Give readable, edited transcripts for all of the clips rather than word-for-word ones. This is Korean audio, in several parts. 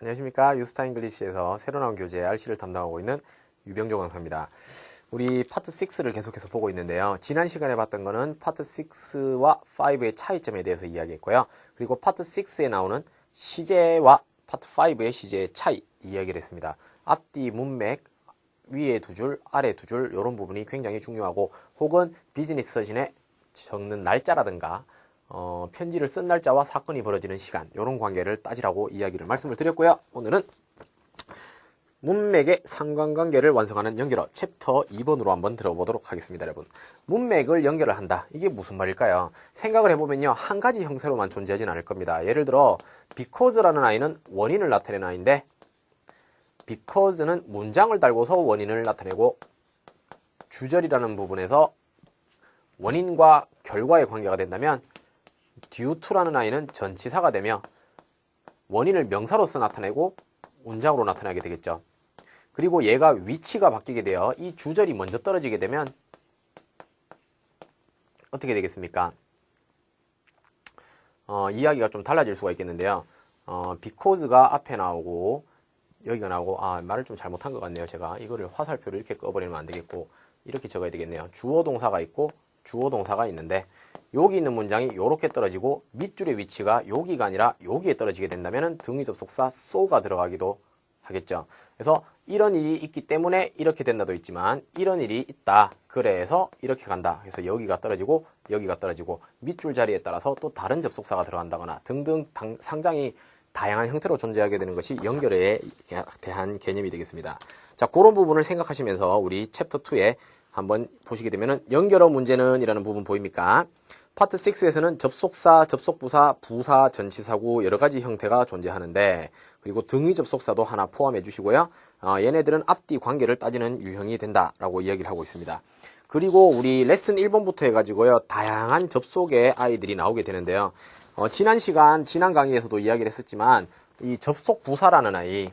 안녕하십니까. 유스타 잉글리시에서 새로 나온 교재 RC를 담당하고 있는 유병조 강사입니다. 우리 파트 6를 계속해서 보고 있는데요. 지난 시간에 봤던 거는 파트 6와 5의 차이점에 대해서 이야기했고요. 그리고 파트 6에 나오는 시제와 파트 5의 시제의 차이 이야기를 했습니다. 앞뒤 문맥, 위에 두 줄, 아래 두 줄 이런 부분이 굉장히 중요하고, 혹은 비즈니스 서신에 적는 날짜라든가 편지를 쓴 날짜와 사건이 벌어지는 시간, 이런 관계를 따지라고 말씀을 드렸고요. 오늘은 문맥의 상관관계를 완성하는 연결어 챕터 2번으로 한번 들어보도록 하겠습니다. 여러분, 문맥을 연결을 한다, 이게 무슨 말일까요? 생각을 해보면요, 한 가지 형태로만 존재하진 않을 겁니다. 예를 들어 because라는 아이는 원인을 나타내는 아이인데, because는 문장을 달고서 원인을 나타내고, 주절이라는 부분에서 원인과 결과의 관계가 된다면 due to라는 아이는 전치사가 되며 원인을 명사로서 나타내고 문장으로 나타나게 되겠죠. 그리고 얘가 위치가 바뀌게 되어 이 주절이 먼저 떨어지게 되면 어떻게 되겠습니까? 이야기가 좀 달라질 수가 있겠는데요. because가 앞에 나오고 여기가 나오고, 말을 좀 잘못한 것 같네요. 제가 이거를 화살표를 이렇게 꺼버리면 안 되겠고, 이렇게 적어야 되겠네요. 주어 동사가 있고 주어 동사가 있는데, 여기 있는 문장이 이렇게 떨어지고 밑줄의 위치가 여기가 아니라 여기에 떨어지게 된다면 등위 접속사 so가 들어가기도 하겠죠. 그래서 이런 일이 있기 때문에 이렇게 된다도 있지만, 이런 일이 있다, 그래서 이렇게 간다, 그래서 여기가 떨어지고 여기가 떨어지고 밑줄 자리에 따라서 또 다른 접속사가 들어간다거나 등등 상당히 다양한 형태로 존재하게 되는 것이 연결에 대한 개념이 되겠습니다. 자, 그런 부분을 생각하시면서 우리 챕터 2에 한번 보시게 되면은, 연결어 문제는 이라는 부분 보입니까? 파트 6에서는 접속사, 접속부사, 부사, 전치사구 여러 가지 형태가 존재하는데, 그리고 등위 접속사도 하나 포함해 주시고요. 얘네들은 앞뒤 관계를 따지는 유형이 된다라고 이야기를 하고 있습니다. 그리고 우리 레슨 1번부터 해가지고요, 다양한 접속의 아이들이 나오게 되는데요. 지난 강의에서도 이야기를 했었지만, 이 접속부사라는 아이,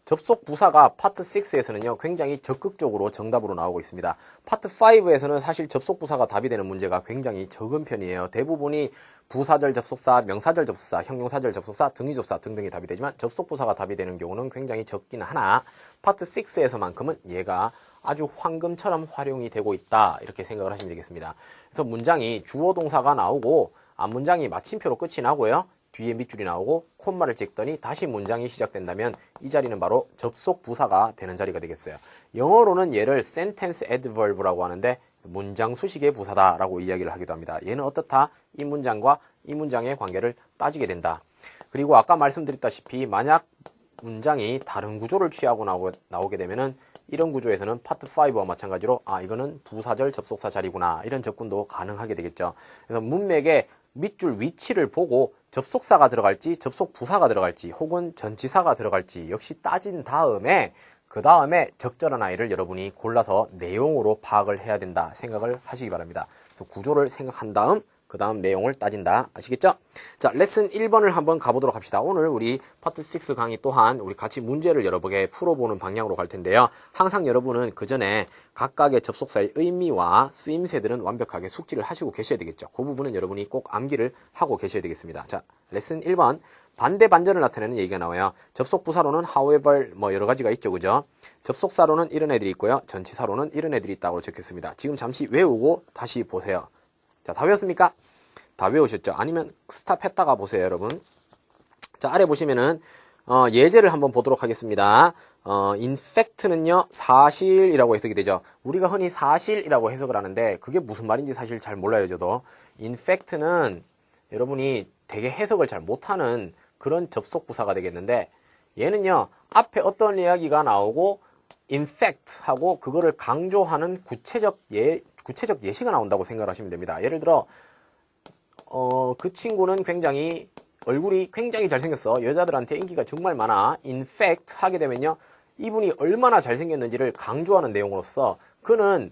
접속부사가 파트 6에서는요, 굉장히 적극적으로 정답으로 나오고 있습니다. 파트 5에서는 사실 접속부사가 답이 되는 문제가 굉장히 적은 편이에요. 대부분이 부사절 접속사, 명사절 접속사, 형용사절 접속사, 등위접속사 등등이 답이 되지만, 접속부사가 답이 되는 경우는 굉장히 적긴 하나, 파트 6에서만큼은 얘가 아주 황금처럼 활용이 되고 있다, 이렇게 생각을 하시면 되겠습니다. 그래서 문장이 주어 동사가 나오고 앞문장이 마침표로 끝이 나고요, 뒤에 밑줄이 나오고 콤마를 찍더니 다시 문장이 시작된다면 이 자리는 바로 접속 부사가 되는 자리가 되겠어요. 영어로는 얘를 sentence adverb라고 하는데, 문장 수식의 부사다라고 이야기를 하기도 합니다. 얘는 어떻다? 이 문장과 이 문장의 관계를 따지게 된다. 그리고 아까 말씀드렸다시피, 만약 문장이 다른 구조를 취하고 나오게 되면은, 이런 구조에서는 파트 5와 마찬가지로 이거는 부사절 접속사 자리구나, 이런 접근도 가능하게 되겠죠. 그래서 문맥의 밑줄 위치를 보고 접속사가 들어갈지 접속 부사가 들어갈지 혹은 전치사가 들어갈지 역시 따진 다음에, 그 다음에 적절한 아이를 여러분이 골라서 내용으로 파악을 해야 된다 생각을 하시기 바랍니다. 그래서 구조를 생각한 다음 그 다음 내용을 따진다, 아시겠죠? 자, 레슨 1번을 한번 가보도록 합시다. 오늘 우리 파트 6 강의 또한 우리 같이 문제를 여러 개 풀어보는 방향으로 갈 텐데요. 항상 여러분은 그 전에 각각의 접속사의 의미와 쓰임새들은 완벽하게 숙지를 하시고 계셔야 되겠죠. 그 부분은 여러분이 꼭 암기를 하고 계셔야 되겠습니다. 자, 레슨 1번. 반대 반전을 나타내는 얘기가 나와요. 접속부사로는 however 여러 가지가 있죠, 그죠? 접속사로는 이런 애들이 있고요, 전치사로는 이런 애들이 있다고 적혔습니다. 지금 잠시 외우고 다시 보세요. 자, 다 외웠습니까? 다 외우셨죠? 아니면 스탑했다가 보세요, 여러분. 자, 아래 보시면은 예제를 한번 보도록 하겠습니다. in fact는요, 사실이라고 해석이 되죠. 우리가 흔히 사실이라고 해석을 하는데 그게 무슨 말인지 사실 잘 몰라요, 저도. in fact는 여러분이 되게 해석을 잘 못하는 그런 접속부사가 되겠는데, 얘는요, 앞에 어떤 이야기가 나오고 in fact 하고 그거를 강조하는 구체적 예시가 나온다고 생각하시면 됩니다. 예를 들어 그 친구는 얼굴이 굉장히 잘생겼어, 여자들한테 인기가 정말 많아, in fact 하게 되면요, 이분이 얼마나 잘생겼는지를 강조하는 내용으로서 그는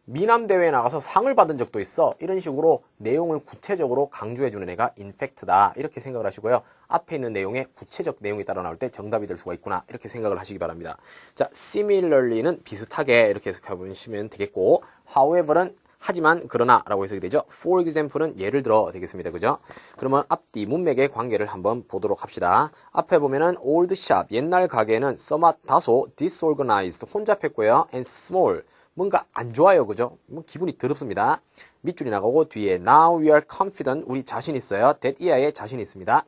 미남대회에 나가서 상을 받은 적도 있어, 이런 식으로 내용을 구체적으로 강조해주는 애가 in fact다, 이렇게 생각을 하시고요. 앞에 있는 내용에 구체적 내용이 따라 나올 때 정답이 될 수가 있구나, 이렇게 생각을 하시기 바랍니다. 자, similarly는 비슷하게 이렇게 해석해 보시면 되겠고, however는 하지만 그러나 라고 해석이 되죠. For example은 예를 들어 되겠습니다. 그죠? 그러면 앞뒤 문맥의 관계를 한번 보도록 합시다. 앞에 보면은 old shop 옛날 가게는 somewhat 다소 disorganized 혼잡했고요. and small 뭔가 안 좋아요. 그죠? 뭐 기분이 더럽습니다. 밑줄이 나가고 뒤에 now we are confident 우리 자신 있어요. that 이하에 자신 있습니다.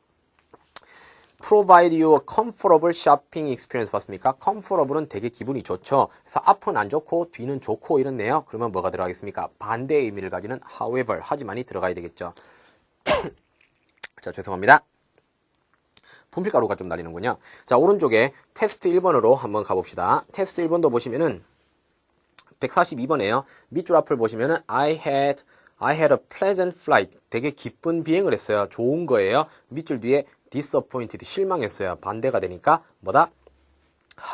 provide you a comfortable shopping experience 봤습니까? comfortable은 되게 기분이 좋죠. 그래서 앞은 안 좋고 뒤는 좋고 이렇네요. 그러면 뭐가 들어가겠습니까? 반대의 의미를 가지는 however 하지만이 들어가야 되겠죠. 자, 죄송합니다. 분필가루가 좀 날리는군요. 자, 오른쪽에 테스트 1번으로 한번 가봅시다. 테스트 1번도 보시면은 142번이에요. 밑줄 앞을 보시면은 I had a pleasant flight. 되게 기쁜 비행을 했어요. 좋은 거예요. 밑줄 뒤에 disappointed. 실망했어요. 반대가 되니까 뭐다?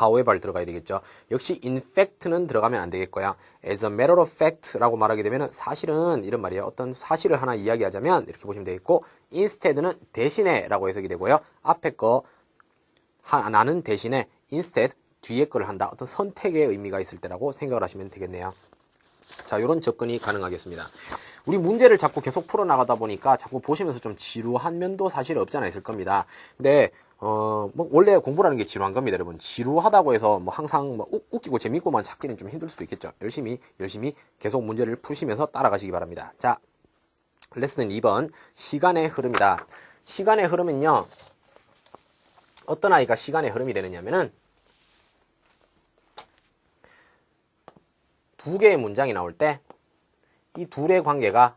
however 들어가야 되겠죠. 역시 in fact는 들어가면 안 되겠고요. as a matter of fact라고 말하게 되면은 사실은 이런 말이에요. 어떤 사실을 하나 이야기하자면 이렇게 보시면 되겠고 instead는 대신에 라고 해석이 되고요. 앞에 거 나는 대신에 instead 뒤에 거를 한다. 어떤 선택의 의미가 있을 때라고 생각을 하시면 되겠네요. 자, 이런 접근이 가능하겠습니다. 우리 문제를 자꾸 계속 풀어나가다 보니까 자꾸 보시면서 좀 지루한 면도 사실 없지 않아 있을 겁니다. 근데 뭐 원래 공부라는 게 지루한 겁니다, 여러분. 지루하다고 해서 뭐 항상 뭐 웃기고 재밌고만 찾기는 좀 힘들 수도 있겠죠. 열심히 계속 문제를 푸시면서 따라가시기 바랍니다. 자, 레슨 2번 시간의 흐름이다. 시간의 흐름은요, 어떤 아이가 시간의 흐름이 되느냐면은 두 개의 문장이 나올 때 이 둘의 관계가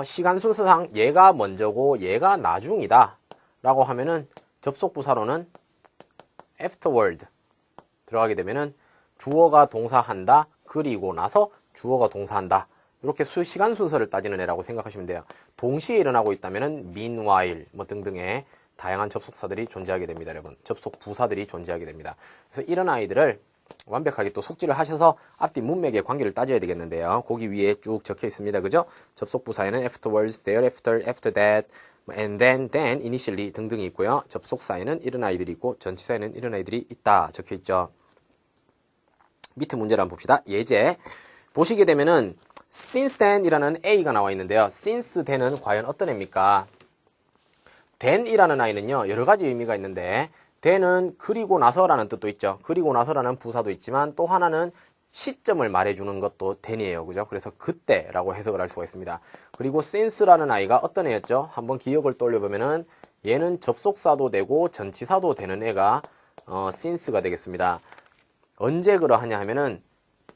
시간 순서상 얘가 먼저고 얘가 나중이다 라고 하면은 접속부사로는 afterward 들어가게 되면은 주어가 동사한다 그리고 나서 주어가 동사한다 이렇게 시간 순서를 따지는 애라고 생각하시면 돼요. 동시에 일어나고 있다면은 meanwhile 뭐 등등의 다양한 접속사들이 존재하게 됩니다. 여러분 접속부사들이 존재하게 됩니다. 그래서 이런 아이들을 완벽하게 또 숙지를 하셔서 앞뒤 문맥의 관계를 따져야 되겠는데요. 거기 위에 쭉 적혀 있습니다. 그죠? 접속부사에는 afterwards, thereafter, after that, and then, initially 등등이 있고요. 접속사에는 이런 아이들이 있고 전치사에는 이런 아이들이 있다 적혀 있죠. 밑에 문제를 한번 봅시다. 예제 보시게 되면은 since then 이라는 A가 나와 있는데요. since then은 과연 어떤 애입니까? then 이라는 아이는요 여러 가지 의미가 있는데 then은 그리고 나서라는 뜻도 있죠. 그리고 나서라는 부사도 있지만 또 하나는 시점을 말해주는 것도 then이에요. 그죠? 그래서 그때라고 해석을 할 수가 있습니다. 그리고 since라는 아이가 어떤 애였죠? 한번 기억을 떠올려보면은 얘는 접속사도 되고 전치사도 되는 애가 since가 되겠습니다. 언제 그러하냐 하면은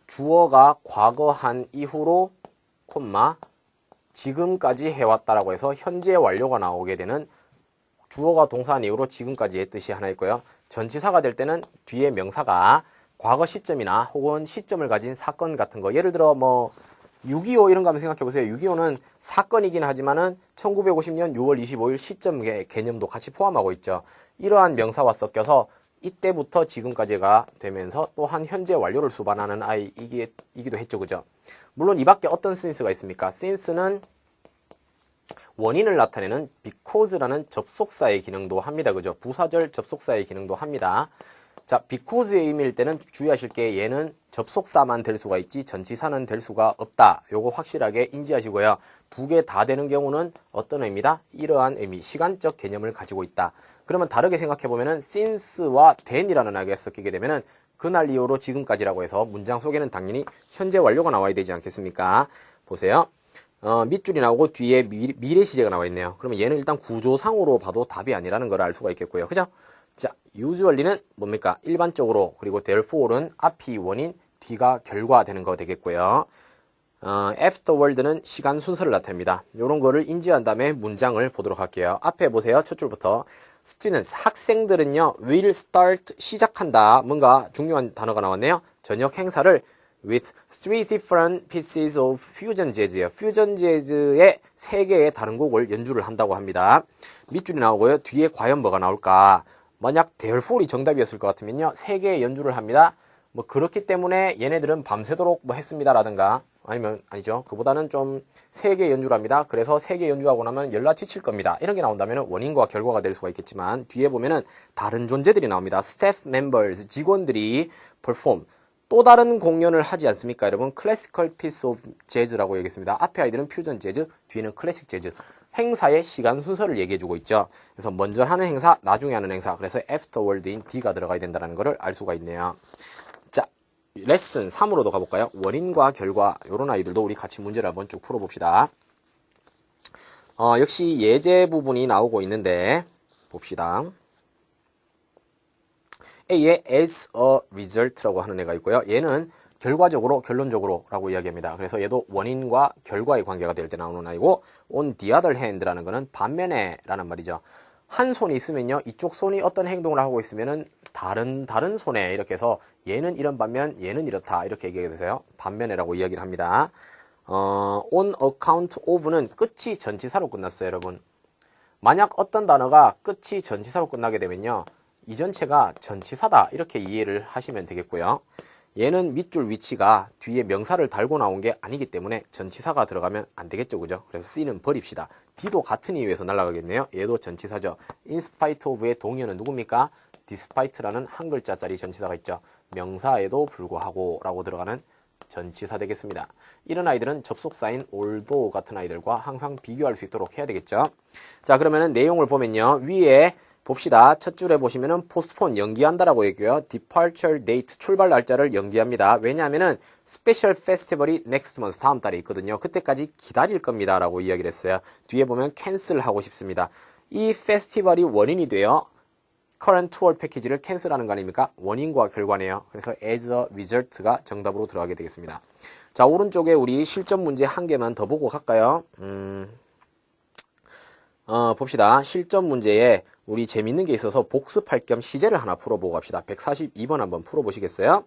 주어가 과거한 이후로 콤마 지금까지 해왔다라고 해서 현재 완료가 나오게 되는 주어가 동사한 이후로 지금까지의 뜻이 하나 있고요. 전치사가 될 때는 뒤에 명사가 과거 시점이나 혹은 시점을 가진 사건 같은 거 예를 들어 뭐 6.25 이런 거 한번 생각해 보세요. 6.25는 사건이긴 하지만은 1950년 6월 25일 시점의 개념도 같이 포함하고 있죠. 이러한 명사와 섞여서 이때부터 지금까지가 되면서 또한 현재 완료를 수반하는 아이이기도 했죠. 그죠? 물론 이 밖에 어떤 since가 있습니까? since는 원인을 나타내는 because라는 접속사의 기능도 합니다. 그죠? 부사절 접속사의 기능도 합니다. 자, because의 의미일 때는 주의하실 게 얘는 접속사만 될 수가 있지 전치사는 될 수가 없다. 요거 확실하게 인지하시고요. 두 개 다 되는 경우는 어떤 의미다? 이러한 의미, 시간적 개념을 가지고 있다. 그러면 다르게 생각해보면은 since와 then이라는 아이가 섞이게 되면은 그날 이후로 지금까지라고 해서 문장 속에는 당연히 현재 완료가 나와야 되지 않겠습니까? 보세요. 밑줄이 나오고 뒤에 미래 시제가 나와 있네요. 그러면 얘는 일단 구조상으로 봐도 답이 아니라는 걸 알 수가 있겠고요. 그죠? 자, usually는 뭡니까? 일반적으로, 그리고 therefore는 앞이 원인, 뒤가 결과 되는 거 되겠고요. afterward는 시간 순서를 나타냅니다. 이런 거를 인지한 다음에 문장을 보도록 할게요. 앞에 보세요. 첫 줄부터. students, 학생들은요, will start, 시작한다. 뭔가 중요한 단어가 나왔네요. 저녁 행사를 with three different pieces of fusion jazz예요. fusion jazz의 세 개의 다른 곡을 연주를 한다고 합니다. 밑줄이 나오고요. 뒤에 과연 뭐가 나올까? 만약 therefore이 정답이었을 것 같으면요. 세 개의 연주를 합니다. 뭐 그렇기 때문에 얘네들은 밤새도록 뭐 했습니다라든가 아니면 아니죠. 그보다는 좀 세 개 연주를 합니다. 그래서 세 개 연주하고 나면 연락이 칠 겁니다. 이런 게 나온다면 원인과 결과가 될 수가 있겠지만 뒤에 보면은 다른 존재들이 나옵니다. staff members, 직원들이 perform 또 다른 공연을 하지 않습니까? 여러분, 클래시컬 피스 오브 재즈라고 얘기했습니다. 앞에 아이들은 퓨전 재즈, 뒤에는 클래식 재즈. 행사의 시간 순서를 얘기해주고 있죠. 그래서 먼저 하는 행사, 나중에 하는 행사. 그래서 afterward인 D가 들어가야 된다는 것을 알 수가 있네요. 자, 레슨 3으로도 가볼까요? 원인과 결과, 요런 아이들도 우리 같이 문제를 한번 쭉 풀어봅시다. 역시 예제 부분이 나오고 있는데, 봅시다. A의 as a result라고 하는 애가 있고요. 얘는 결과적으로, 결론적으로 라고 이야기합니다. 그래서 얘도 원인과 결과의 관계가 될 때 나오는 아이고, on the other hand라는 거는 반면에 라는 말이죠. 한 손이 있으면요, 이쪽 손이 어떤 행동을 하고 있으면은 다른 손에 이렇게 해서 얘는 이런 반면, 얘는 이렇다. 이렇게 얘기가 되세요. 반면에라고 이야기를 합니다. on account of는 끝이 전치사로 끝났어요, 여러분. 만약 어떤 단어가 끝이 전치사로 끝나게 되면요, 이 전체가 전치사다. 이렇게 이해를 하시면 되겠고요. 얘는 밑줄 위치가 뒤에 명사를 달고 나온 게 아니기 때문에 전치사가 들어가면 안 되겠죠, 그죠? 그래서 C는 버립시다. D도 같은 이유에서 날아가겠네요. 얘도 전치사죠. in spite of의 동의어는 누굽니까? despite라는 한 글자짜리 전치사가 있죠. 명사에도 불구하고 라고 들어가는 전치사 되겠습니다. 이런 아이들은 접속사인 although 같은 아이들과 항상 비교할 수 있도록 해야 되겠죠. 자, 그러면은 내용을 보면요. 위에 봅시다. 첫 줄에 보시면은 postpone 연기한다라고 얘기해요. departure date 출발 날짜를 연기합니다. 왜냐하면은 special festival이 next month 다음 달에 있거든요. 그때까지 기다릴 겁니다라고 이야기를 했어요. 뒤에 보면 cancel 하고 싶습니다. 이 페스티벌이 원인이 돼요. current tour 패키지를 캔슬하는 거 아닙니까? 원인과 결과네요. 그래서 as a result가 정답으로 들어가게 되겠습니다. 자, 오른쪽에 우리 실전 문제 한 개만 더 보고 갈까요? 봅시다. 실전 문제에 우리 재밌는 게 있어서 복습할 겸 시제를 하나 풀어보고 갑시다. 142번 한번 풀어보시겠어요?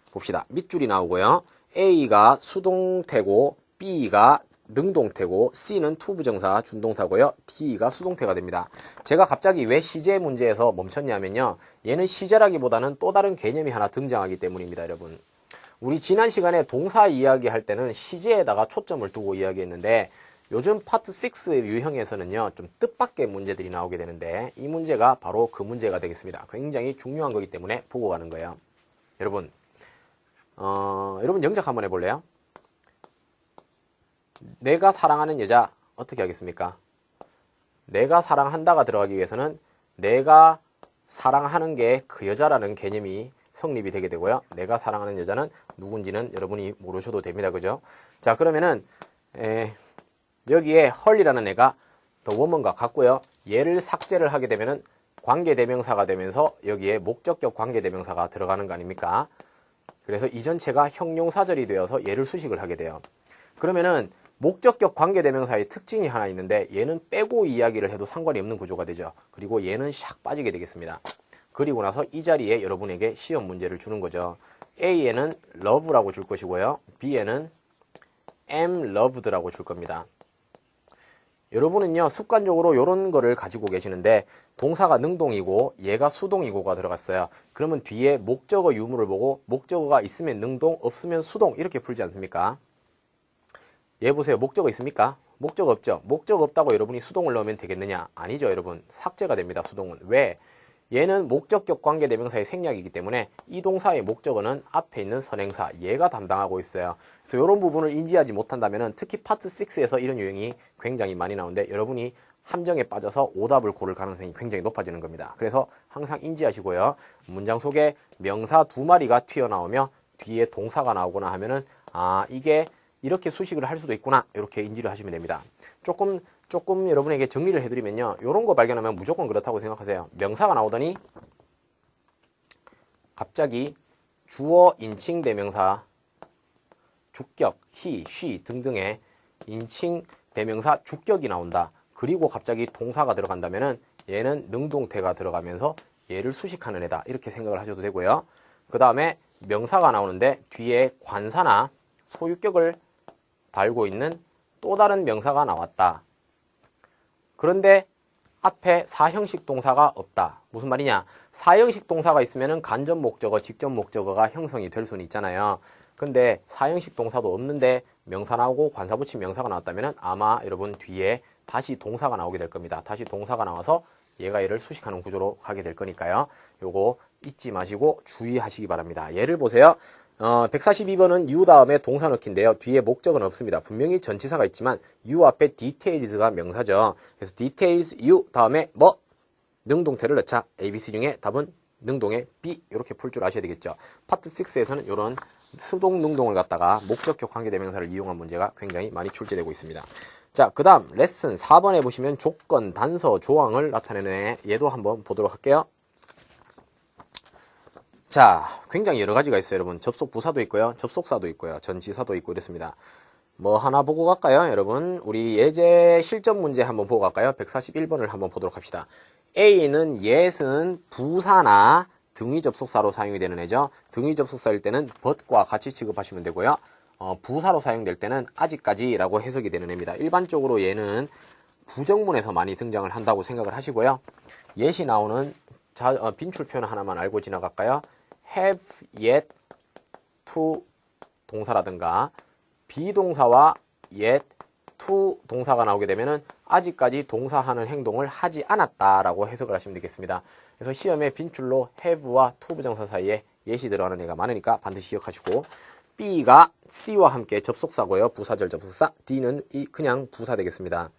봅시다. 밑줄이 나오고요. A가 수동태고 B가 능동태고 C는 투부정사 준동사고요. D가 수동태가 됩니다. 제가 갑자기 왜 시제 문제에서 멈췄냐면요. 얘는 시제라기보다는 또 다른 개념이 하나 등장하기 때문입니다, 여러분. 우리 지난 시간에 동사 이야기할 때는 시제에다가 초점을 두고 이야기했는데 요즘 파트 6 유형에서는요, 좀 뜻밖의 문제들이 나오게 되는데 이 문제가 바로 그 문제가 되겠습니다. 굉장히 중요한 거기 때문에 보고 가는 거예요. 여러분, 여러분 영작 한번 해볼래요? 내가 사랑하는 여자 어떻게 하겠습니까? 내가 사랑한다가 들어가기 위해서는 내가 사랑하는 게 그 여자라는 개념이 성립이 되게 되고요. 내가 사랑하는 여자는 누군지는 여러분이 모르셔도 됩니다. 그죠? 자, 그러면은 여기에 헐이라는 애가 the woman과 같고요. 얘를 삭제를 하게 되면은 관계대명사가 되면서 여기에 목적격 관계대명사가 들어가는 거 아닙니까? 그래서 이 전체가 형용사절이 되어서 얘를 수식을 하게 돼요. 그러면은 목적격 관계대명사의 특징이 하나 있는데 얘는 빼고 이야기를 해도 상관이 없는 구조가 되죠. 그리고 얘는 샥 빠지게 되겠습니다. 그리고 나서 이 자리에 여러분에게 시험 문제를 주는 거죠. A에는 love라고 줄 것이고요. B에는 am loved라고 줄 겁니다. 여러분은요, 습관적으로 이런 거를 가지고 계시는데 동사가 능동이고 얘가 수동이고가 들어갔어요. 그러면 뒤에 목적어 유무를 보고 목적어가 있으면 능동, 없으면 수동 이렇게 풀지 않습니까? 얘 보세요. 목적어 있습니까? 목적어 없죠? 목적어 없다고 여러분이 수동을 넣으면 되겠느냐? 아니죠, 여러분. 삭제가 됩니다, 수동은. 왜? 얘는 목적격 관계대명사의 생략이기 때문에 이 동사의 목적어는 앞에 있는 선행사, 얘가 담당하고 있어요. 그래서 이런 부분을 인지하지 못한다면 특히 파트 6에서 이런 유형이 굉장히 많이 나오는데 여러분이 함정에 빠져서 오답을 고를 가능성이 굉장히 높아지는 겁니다. 그래서 항상 인지하시고요. 문장 속에 명사 두 마리가 튀어나오며 뒤에 동사가 나오거나 하면은 이게 이렇게 수식을 할 수도 있구나 이렇게 인지를 하시면 됩니다. 조금 여러분에게 정리를 해드리면요. 이런 거 발견하면 무조건 그렇다고 생각하세요. 명사가 나오더니 갑자기 주어, 인칭, 대명사, 주격, he, she 등등의 인칭, 대명사, 주격이 나온다. 그리고 갑자기 동사가 들어간다면은 얘는 능동태가 들어가면서 얘를 수식하는 애다. 이렇게 생각을 하셔도 되고요. 그 다음에 명사가 나오는데 뒤에 관사나 소유격을 달고 있는 또 다른 명사가 나왔다. 그런데 앞에 사형식 동사가 없다. 무슨 말이냐? 사형식 동사가 있으면 간접 목적어, 직접 목적어가 형성이 될 수는 있잖아요. 근데 사형식 동사도 없는데 명사 나오고 관사 붙인 명사가 나왔다면 아마 여러분 뒤에 다시 동사가 나오게 될 겁니다. 다시 동사가 나와서 얘가 얘를 수식하는 구조로 가게 될 거니까요. 요거 잊지 마시고 주의하시기 바랍니다. 예를 보세요. 142번은 you 다음에 동사 넣기인데요. 뒤에 목적은 없습니다. 분명히 전치사가 있지만 you 앞에 details가 명사죠. 그래서 details you 다음에 뭐? 능동태를 넣자. ABC 중에 답은 능동의 B 이렇게 풀 줄 아셔야 되겠죠. 파트 6에서는 이런 수동 능동을 갖다가 목적격 관계대명사를 이용한 문제가 굉장히 많이 출제되고 있습니다. 자, 그 다음 레슨 4번에 보시면 조건, 단서, 조항을 나타내는 애 얘도 한번 보도록 할게요. 자, 굉장히 여러 가지가 있어요, 여러분. 접속 부사도 있고요, 접속사도 있고요, 전치사도 있고 이렇습니다. 뭐 하나 보고 갈까요, 여러분? 우리 예제 실전 문제 한번 보고 갈까요? 141번을 한번 보도록 합시다. A는 yes는 부사나 등위 접속사로 사용이 되는 애죠. 등위 접속사일 때는 but과 같이 취급하시면 되고요. 부사로 사용될 때는 아직까지라고 해석이 되는 애입니다. 일반적으로 얘는 부정문에서 많이 등장을 한다고 생각을 하시고요. yet이 나오는 빈출 표현 하나만 알고 지나갈까요? have yet to 동사라든가 비동사와 yet to 동사가 나오게 되면은 아직까지 동사하는 행동을 하지 않았다라고 해석을 하시면 되겠습니다. 그래서 시험에 빈출로 have와 to 부정사 사이에 yet이 들어가는 애가 많으니까 반드시 기억하시고, B가 C와 함께 접속사고요. 부사절 접속사. D는 그냥 부사 되겠습니다.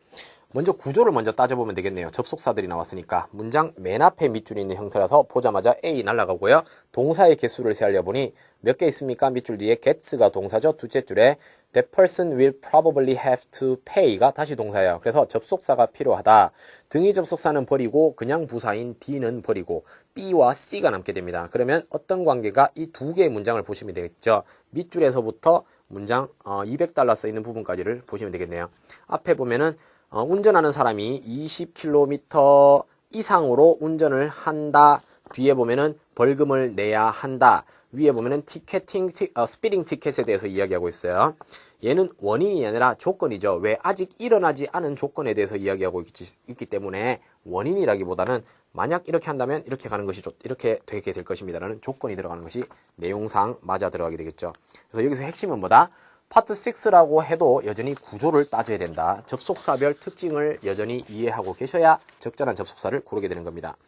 먼저 구조를 먼저 따져보면 되겠네요. 접속사들이 나왔으니까. 문장 맨 앞에 밑줄이 있는 형태라서 보자마자 A 날아가고요. 동사의 개수를 세하려보니 몇 개 있습니까? 밑줄 뒤에 gets가 동사죠. 둘째 줄에 that person will probably have to pay가 다시 동사예요. 그래서 접속사가 필요하다. 등위 접속사는 버리고 그냥 부사인 D는 버리고 B와 C가 남게 됩니다. 그러면 어떤 관계가 이 두 개의 문장을 보시면 되겠죠. 밑줄에서부터 문장 $200 써있는 부분까지를 보시면 되겠네요. 앞에 보면은 운전하는 사람이 20km 이상으로 운전을 한다. 뒤에 보면은 벌금을 내야 한다. 위에 보면은 스피딩 티켓에 대해서 이야기하고 있어요. 얘는 원인이 아니라 조건이죠. 왜? 아직 일어나지 않은 조건에 대해서 이야기하고 있기 때문에 원인이라기보다는 만약 이렇게 한다면 이렇게 가는 것이 이렇게 되게 될 것입니다 라는 조건이 들어가는 것이 내용상 맞아 들어가게 되겠죠. 그래서 여기서 핵심은 뭐다? 파트 6라고 해도 여전히 구조를 따져야 된다. 접속사별 특징을 여전히 이해하고 계셔야 적절한 접속사를 고르게 되는 겁니다.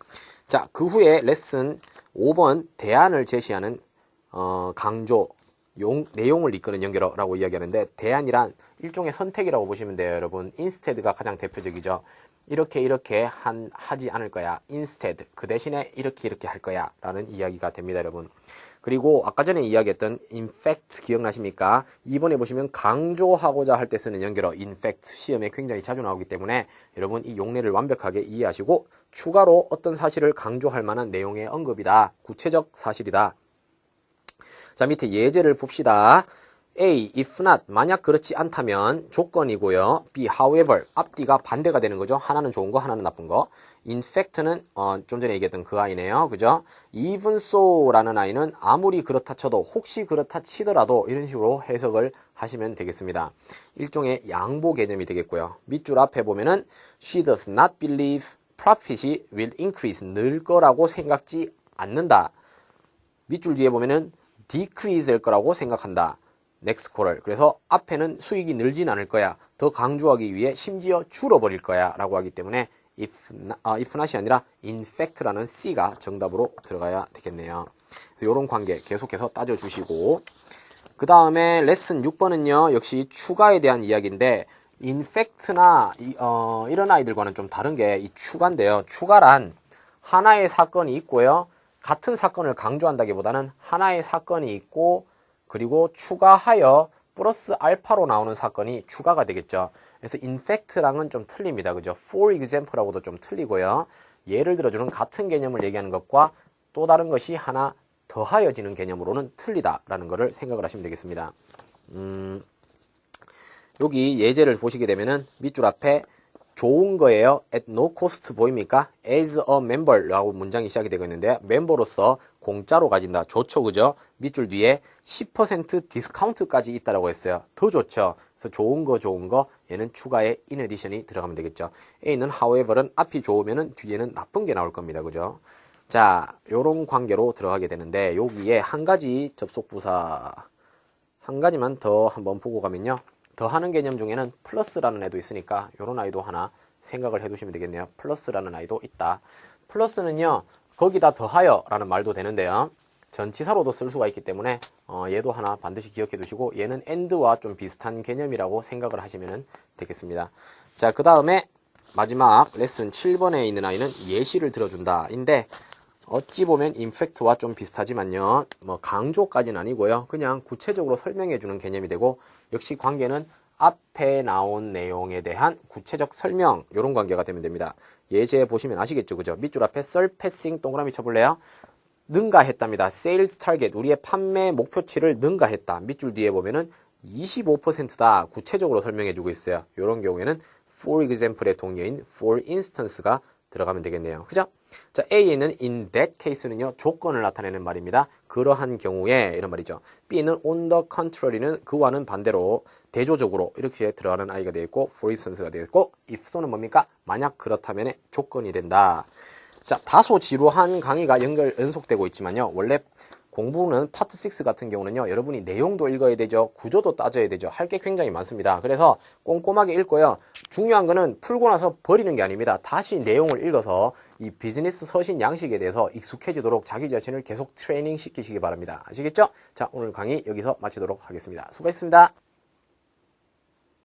자, 그 후에 레슨 5번 대안을 제시하는 강조, 내용을 이끄는 연결어라고 이야기하는데, 대안이란 일종의 선택이라고 보시면 돼요, 여러분. instead가 가장 대표적이죠. 이렇게 하지 않을 거야. instead. 그 대신에 이렇게 할 거야. 라는 이야기가 됩니다, 여러분. 그리고 아까 전에 이야기했던 in fact 기억나십니까? 2번에 보시면 강조하고자 할 때 쓰는 연결어 in fact 시험에 굉장히 자주 나오기 때문에 여러분 이 용례를 완벽하게 이해하시고 추가로 어떤 사실을 강조할 만한 내용의 언급이다. 구체적 사실이다. 자, 밑에 예제를 봅시다. A, if not, 만약 그렇지 않다면 조건이고요. B, however, 앞뒤가 반대가 되는 거죠. 하나는 좋은 거, 하나는 나쁜 거. in fact는 좀 전에 얘기했던 그 아이네요. 그죠? even so라는 아이는 아무리 그렇다 쳐도, 혹시 그렇다 치더라도 이런 식으로 해석을 하시면 되겠습니다. 일종의 양보 개념이 되겠고요. 밑줄 앞에 보면은 she does not believe profit이 will increase, 늘 거라고 생각지 않는다. 밑줄 뒤에 보면은 decrease일 거라고 생각한다. next quarter. 그래서 앞에는 수익이 늘진 않을 거야. 더 강조하기 위해 심지어 줄어버릴 거야 라고 하기 때문에 if not이 아니라 in fact라는 C가 정답으로 들어가야 되겠네요. 이런 관계 계속해서 따져주시고, 그 다음에 레슨 6번은요 역시 추가에 대한 이야기인데, in fact나 이런 아이들과는 좀 다른 게 이 추가인데요. 추가란 하나의 사건이 있고요, 같은 사건을 강조한다기보다는 하나의 사건이 있고 그리고 추가하여 플러스 알파로 나오는 사건이 추가가 되겠죠. 그래서 in fact랑은 좀 틀립니다. 그죠? for example하고도 좀 틀리고요. 예를 들어주는 같은 개념을 얘기하는 것과 또 다른 것이 하나 더하여지는 개념으로는 틀리다라는 것을 생각을 하시면 되겠습니다. 여기 예제를 보시게 되면은 밑줄 앞에 좋은 거예요. at no cost 보입니까? as a member라고 문장이 시작이 되고 있는데, 멤버로서 공짜로 가진다. 좋죠, 그죠? 밑줄 뒤에 10% 디스카운트까지 있다라고 했어요. 더 좋죠. 그래서 좋은 거 얘는 추가에 in addition이 들어가면 되겠죠. A는 however는 앞이 좋으면은 뒤에는 나쁜 게 나올 겁니다, 그죠? 자, 요런 관계로 들어가게 되는데, 여기에 한 가지 접속부사 한 가지만 더 한번 보고 가면요, 더하는 개념 중에는 플러스라는 애도 있으니까 요런 아이도 하나 생각을 해두시면 되겠네요. 플러스라는 아이도 있다. 플러스는요 거기다 더하여 라는 말도 되는데요, 전치사로도 쓸 수가 있기 때문에 얘도 하나 반드시 기억해 두시고 얘는 and와 좀 비슷한 개념이라고 생각을 하시면 되겠습니다. 자, 그 다음에 마지막 레슨 7번에 있는 아이는 예시를 들어준다 인데 어찌 보면 인팩트와 좀 비슷하지만요. 뭐 강조까지는 아니고요. 그냥 구체적으로 설명해 주는 개념이 되고 역시 관계는 앞에 나온 내용에 대한 구체적 설명 이런 관계가 되면 됩니다. 예제 보시면 아시겠죠? 그죠? 밑줄 앞에 surpassing 동그라미 쳐볼래요? 능가했답니다. sales target 우리의 판매 목표치를 능가했다. 밑줄 뒤에 보면은 25%다. 구체적으로 설명해 주고 있어요. 이런 경우에는 for example의 동료인 for instance가 들어가면 되겠네요. 그죠? 자, A는 in that case는요, 조건을 나타내는 말입니다. 그러한 경우에, 이런 말이죠. B는 on the contrary는 그와는 반대로, 대조적으로 이렇게 들어가는 아이가 되겠고, for instance가 되겠고, if소는 뭡니까? 만약 그렇다면의 조건이 된다. 자, 다소 지루한 강의가 연속되고 있지만요, 원래 공부는 파트 6 같은 경우는요, 여러분이 내용도 읽어야 되죠, 구조도 따져야 되죠, 할 게 굉장히 많습니다. 그래서 꼼꼼하게 읽고요. 중요한 거는 풀고 나서 버리는 게 아닙니다. 다시 내용을 읽어서 이 비즈니스 서신 양식에 대해서 익숙해지도록 자기 자신을 계속 트레이닝 시키시기 바랍니다. 아시겠죠? 자, 오늘 강의 여기서 마치도록 하겠습니다. 수고했습니다.